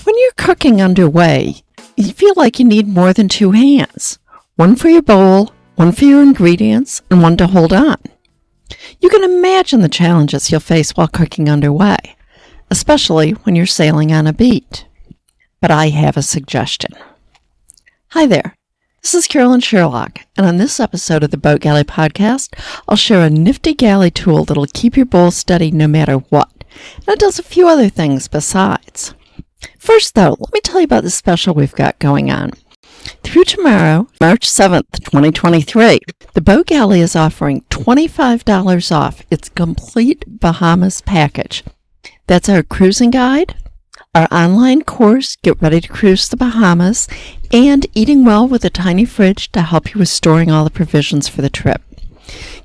When you're cooking underway, you feel like you need more than two hands. One for your bowl, one for your ingredients, and one to hold on. You can imagine the challenges you'll face while cooking underway, especially when you're sailing on a beat. But I have a suggestion. Hi there, this is Carolyn Sherlock, and on this episode of the Boat Galley Podcast, I'll share a nifty galley tool that'll keep your bowl steady no matter what, and it does a few other things besides. First, though, let me tell you about the special we've got going on. Through tomorrow, March 7th, 2023, the Boat Galley is offering $25 off its complete Bahamas package. That's our cruising guide, our online course, Get Ready to Cruise the Bahamas, and Eating Well with a Tiny Fridge to help you with storing all the provisions for the trip.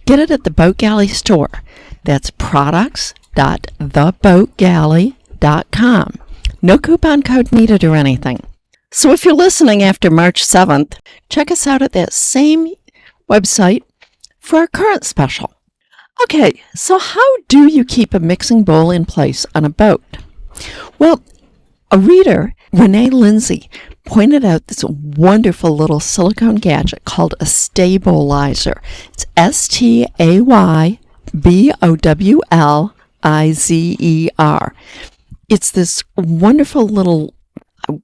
Get it at the Boat Galley store. That's products.theboatgalley.com. No coupon code needed or anything. So if you're listening after March 7th, check us out at that same website for our current special. Okay, so how do you keep a mixing bowl in place on a boat? Well, a reader, Renee Lindsay, pointed out this wonderful little silicone gadget called a stabilizer. It's STAYBOWLIZER. It's this wonderful little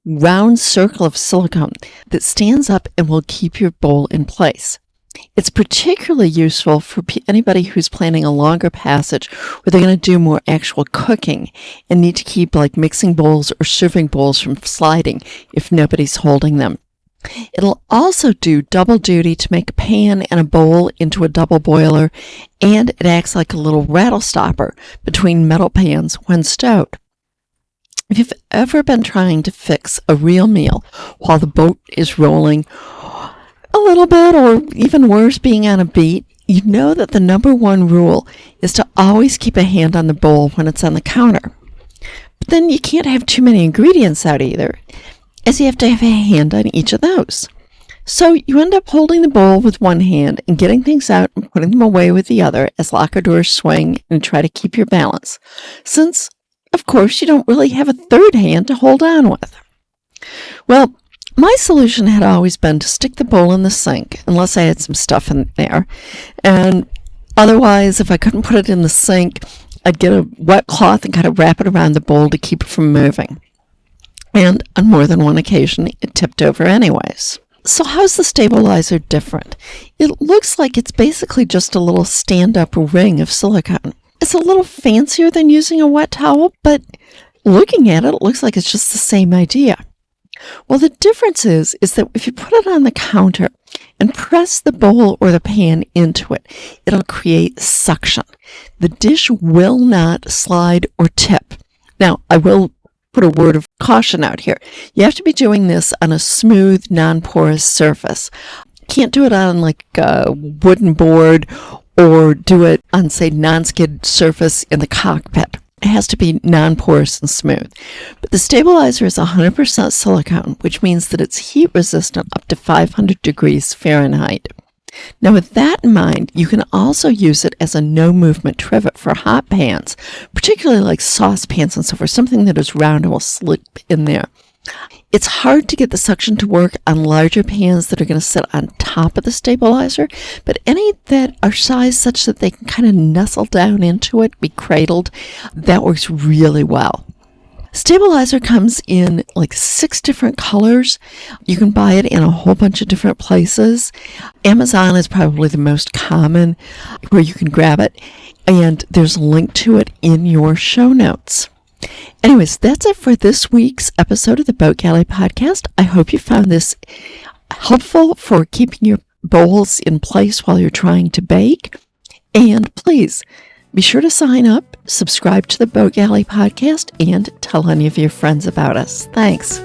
round circle of silicone that stands up and will keep your bowl in place. It's particularly useful for anybody who's planning a longer passage where they're going to do more actual cooking and need to keep like mixing bowls or serving bowls from sliding if nobody's holding them. It'll also do double duty to make a pan and a bowl into a double boiler, and it acts like a little rattle stopper between metal pans when stowed. If you've ever been trying to fix a real meal while the boat is rolling a little bit, or even worse, being on a beat, you know that the number one rule is to always keep a hand on the bowl when it's on the counter. But then you can't have too many ingredients out either, as you have to have a hand on each of those. So you end up holding the bowl with one hand and getting things out and putting them away with the other as locker doors swing and try to keep your balance, since of course, you don't really have a third hand to hold on with. Well, my solution had always been to stick the bowl in the sink, unless I had some stuff in there. And otherwise, if I couldn't put it in the sink, I'd get a wet cloth and kind of wrap it around the bowl to keep it from moving. And on more than one occasion, it tipped over anyways. So how's the stabilizer different? It looks like it's basically just a little stand-up ring of silicone. It's a little fancier than using a wet towel, but looking at it, it looks like it's just the same idea. Well, the difference is that if you put it on the counter and press the bowl or the pan into it, it'll create suction. The dish will not slide or tip. Now, I will put a word of caution out here. You have to be doing this on a smooth, non-porous surface. You can't do it on like a wooden board or do it on, say, non-skid surface in the cockpit. It has to be non-porous and smooth. But the stabilizer is 100% silicone, which means that it's heat resistant up to 500 degrees Fahrenheit. Now, with that in mind, you can also use it as a no-movement trivet for hot pans, particularly like saucepans and so forth, something that is round and will slip in there. It's hard to get the suction to work on larger pans that are going to sit on top of the stabilizer, but any that are sized such that they can kind of nestle down into it, be cradled, that works really well. Stabilizer comes in like 6 different colors. You can buy it in a whole bunch of different places. Amazon is probably the most common where you can grab it, and there's a link to it in your show notes. Anyways, that's it for this week's episode of the Boat Galley Podcast. I hope you found this helpful for keeping your bowls in place while you're trying to bake. And please be sure to sign up, subscribe to the Boat Galley Podcast, and tell any of your friends about us. Thanks.